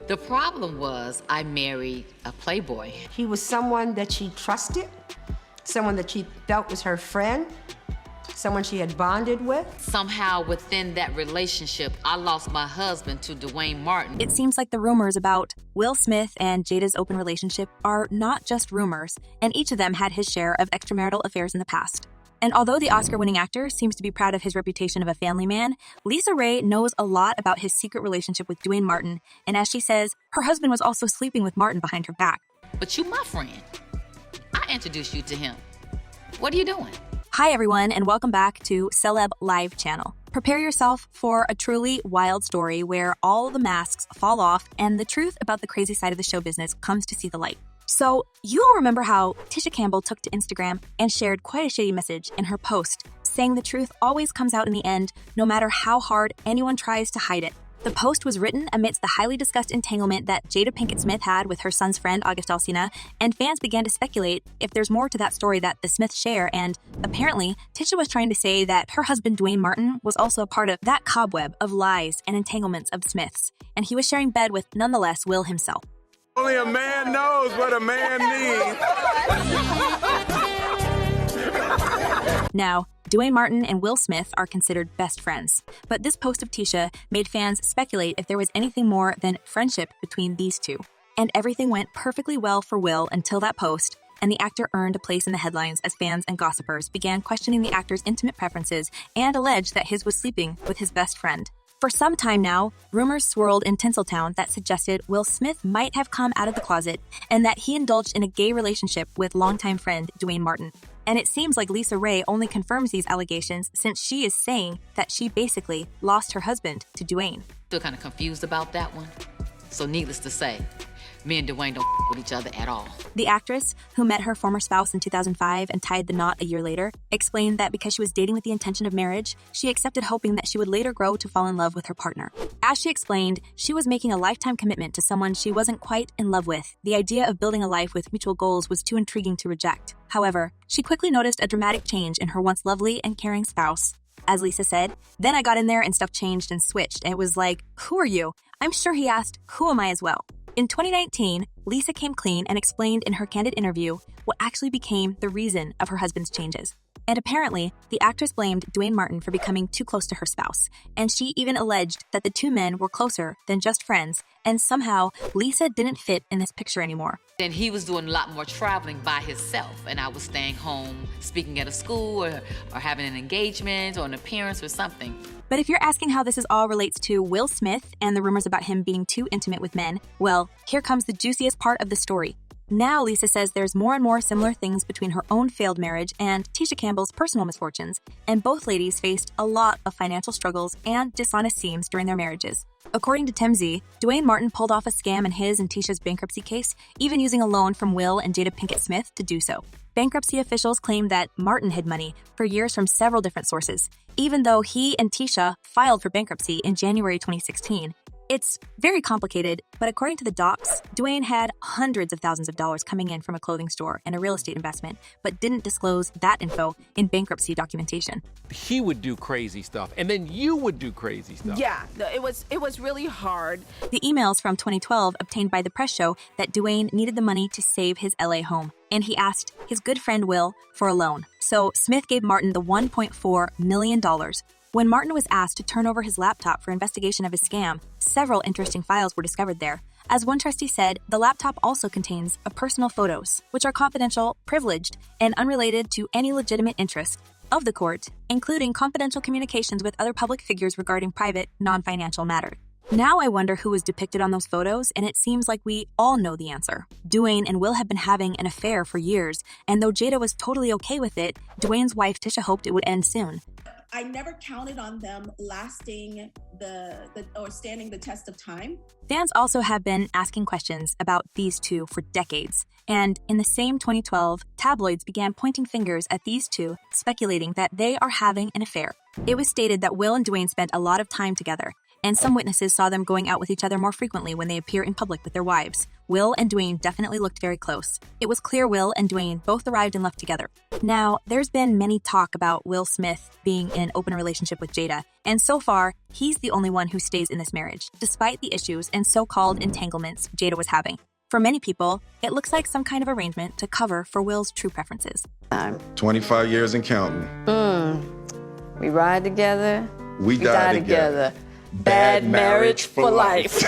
The problem was I married a playboy. He was someone that she trusted, someone that she felt was her friend, someone she had bonded with. Somehow within that relationship, I lost my husband to Duane Martin. It seems like the rumors about Will Smith and Jada's open relationship are not just rumors, and each of them had his share of extramarital affairs in the past. And although the Oscar-winning actor seems to be proud of his reputation of a family man, Lisa Raye knows a lot about his secret relationship with Duane Martin, and as she says, her husband was also sleeping with Martin behind her back. But you my friend. I introduced you to him. What are you doing? Hi everyone, and welcome back to Celeb Live channel. Prepare yourself for a truly wild story where all the masks fall off and the truth about the crazy side of the show business comes to see the light. So, you all remember how Tisha Campbell took to Instagram and shared quite a shady message in her post, saying the truth always comes out in the end, no matter how hard anyone tries to hide it. The post was written amidst the highly discussed entanglement that Jada Pinkett Smith had with her son's friend August Alsina, and fans began to speculate if there's more to that story that the Smiths share, and apparently, Tisha was trying to say that her husband Duane Martin was also a part of that cobweb of lies and entanglements of Smiths, and he was sharing bed with, nonetheless, Will himself. Only a man knows what a man needs. Now, Duane Martin and Will Smith are considered best friends, but this post of Tisha made fans speculate if there was anything more than friendship between these two. And everything went perfectly well for Will until that post, and the actor earned a place in the headlines as fans and gossipers began questioning the actor's intimate preferences and alleged that his was sleeping with his best friend. For some time now, rumors swirled in Tinseltown that suggested Will Smith might have come out of the closet and that he indulged in a gay relationship with longtime friend Duane Martin. And it seems like Lisa Raye only confirms these allegations since she is saying that she basically lost her husband to Duane. Still kind of confused about that one. So needless to say, me and Duane don't with each other at all. The actress, who met her former spouse in 2005 and tied the knot a year later, explained that because she was dating with the intention of marriage, she accepted hoping that she would later grow to fall in love with her partner. As she explained, she was making a lifetime commitment to someone she wasn't quite in love with. The idea of building a life with mutual goals was too intriguing to reject. However, she quickly noticed a dramatic change in her once lovely and caring spouse. As Lisa said, "Then I got in there and stuff changed and switched, and it was like, who are you?" I'm sure he asked, who am I as well? In 2019, Lisa came clean and explained in her candid interview what actually became the reason of her husband's changes. And apparently, the actress blamed Duane Martin for becoming too close to her spouse, and she even alleged that the two men were closer than just friends, and somehow Lisa didn't fit in this picture anymore. Then he was doing a lot more traveling by himself, and I was staying home, speaking at a school, or having an engagement or an appearance or something. But if you're asking how this all relates to Will Smith and the rumors about him being too intimate with men, well, here comes the juiciest part of the story. Now Lisa says there's more and more similar things between her own failed marriage and Tisha Campbell's personal misfortunes, and both ladies faced a lot of financial struggles and dishonest seams during their marriages. According to TMZ, Duane Martin pulled off a scam in his and Tisha's bankruptcy case, even using a loan from Will and Jada Pinkett Smith to do so. Bankruptcy officials claimed that Martin hid money for years from several different sources, even though he and Tisha filed for bankruptcy in January 2016. It's very complicated, but according to the docs, Duane had hundreds of thousands of dollars coming in from a clothing store and a real estate investment, but didn't disclose that info in bankruptcy documentation. He would do crazy stuff, and then you would do crazy stuff. Yeah, it was really hard. The emails from 2012 obtained by the press show that Duane needed the money to save his LA home, and he asked his good friend Will for a loan. So Smith gave Martin the $1.4 million. When Martin was asked to turn over his laptop for investigation of his scam, several interesting files were discovered there. As one trustee said, the laptop also contains personal photos, which are confidential, privileged, and unrelated to any legitimate interest of the court, including confidential communications with other public figures regarding private, non-financial matters. Now I wonder who was depicted on those photos, and it seems like we all know the answer. Duane and Will have been having an affair for years, and though Jada was totally okay with it, Duane's wife Tisha hoped it would end soon. I never counted on them lasting or standing the test of time. Fans also have been asking questions about these two for decades. And in the same 2012, tabloids began pointing fingers at these two, speculating that they are having an affair. It was stated that Will and Duane spent a lot of time together, and some witnesses saw them going out with each other more frequently when they appear in public with their wives. Will and Duane definitely looked very close. It was clear Will and Duane both arrived and left together. Now, there's been many talk about Will Smith being in an open relationship with Jada, and so far, he's the only one who stays in this marriage, despite the issues and so-called entanglements Jada was having. For many people, it looks like some kind of arrangement to cover for Will's true preferences. 25 years and counting. We ride together. We die together. Bad marriage for life.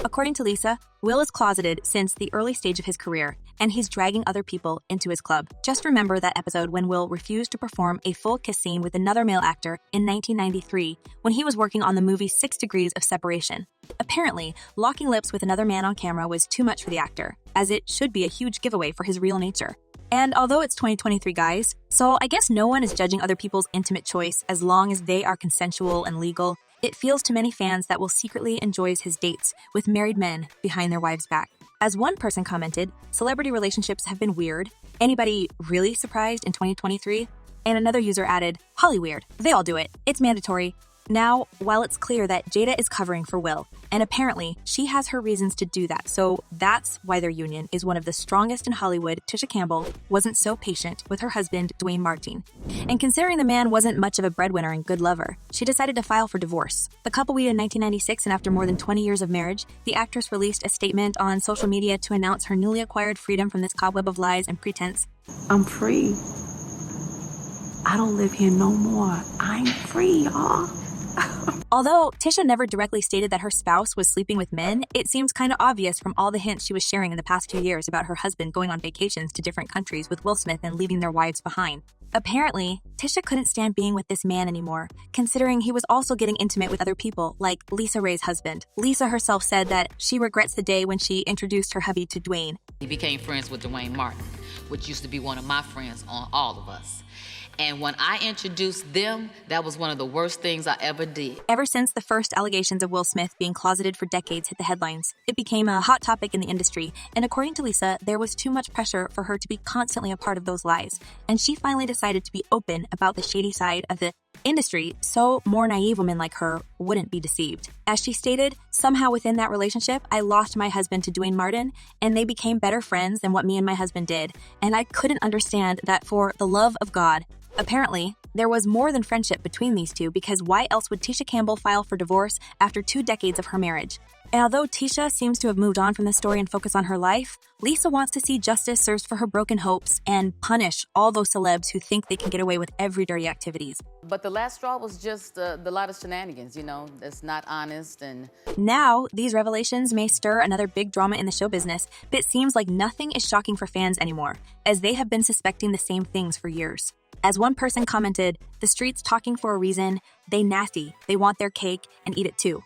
According to Lisa, Will is closeted since the early stage of his career, and he's dragging other people into his club. Just remember that episode when Will refused to perform a full kiss scene with another male actor in 1993 when he was working on the movie 6 Degrees of Separation. Apparently, locking lips with another man on camera was too much for the actor, as it should be a huge giveaway for his real nature. And although it's 2023, guys, so I guess no one is judging other people's intimate choice as long as they are consensual and legal, it feels to many fans that Will secretly enjoys his dates with married men behind their wives' back. As one person commented, celebrity relationships have been weird. Anybody really surprised in 2023? And another user added, Holly weird. They all do it. It's mandatory. Now, while it's clear that Jada is covering for Will, and apparently she has her reasons to do that, so that's why their union is one of the strongest in Hollywood, Tisha Campbell wasn't so patient with her husband, Duane Martin. And considering the man wasn't much of a breadwinner and good lover, she decided to file for divorce. The couple wedded in 1996, and after more than 20 years of marriage, the actress released a statement on social media to announce her newly acquired freedom from this cobweb of lies and pretense. I'm free. I don't live here no more. I'm free, y'all. Although Tisha never directly stated that her spouse was sleeping with men, it seems kind of obvious from all the hints she was sharing in the past few years about her husband going on vacations to different countries with Will Smith and leaving their wives behind. Apparently, Tisha couldn't stand being with this man anymore, considering he was also getting intimate with other people, like Lisa Raye's husband. Lisa herself said that she regrets the day when she introduced her hubby to Duane. He became friends with Duane Martin, which used to be one of my friends on All of Us. And when I introduced them, that was one of the worst things I ever did. Ever since the first allegations of Will Smith being closeted for decades hit the headlines, it became a hot topic in the industry. And according to Lisa, there was too much pressure for her to be constantly a part of those lies. And she finally decided to be open about the shady side of the industry so more naive women like her wouldn't be deceived. As she stated, somehow within that relationship, I lost my husband to Duane Martin, and they became better friends than what me and my husband did. And I couldn't understand that for the love of God. Apparently, there was more than friendship between these two because why else would Tisha Campbell file for divorce after 2 decades of her marriage? And although Tisha seems to have moved on from the story and focus on her life, Lisa wants to see justice served for her broken hopes and punish all those celebs who think they can get away with every dirty activities. But the last straw was just the lot of shenanigans, that's not honest. And now, these revelations may stir another big drama in the show business, but it seems like nothing is shocking for fans anymore, as they have been suspecting the same things for years. As one person commented, the streets talking for a reason, they nasty, they want their cake and eat it too.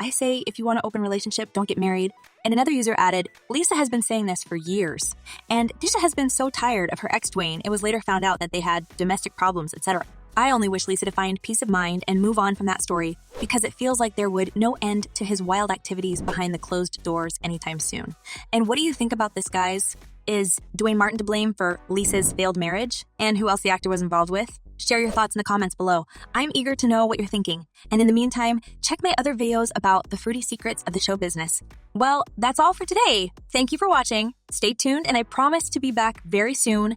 I say, if you want an open relationship, don't get married. And another user added, Lisa has been saying this for years. And Tisha has been so tired of her ex Duane, it was later found out that they had domestic problems, etc. I only wish Lisa to find peace of mind and move on from that story because it feels like there would no end to his wild activities behind the closed doors anytime soon. And what do you think about this, guys? Is Duane Martin to blame for Lisa's failed marriage? And who else the actor was involved with? Share your thoughts in the comments below. I'm eager to know what you're thinking. And in the meantime, check my other videos about the fruity secrets of the show business. Well, that's all for today. Thank you for watching. Stay tuned, and I promise to be back very soon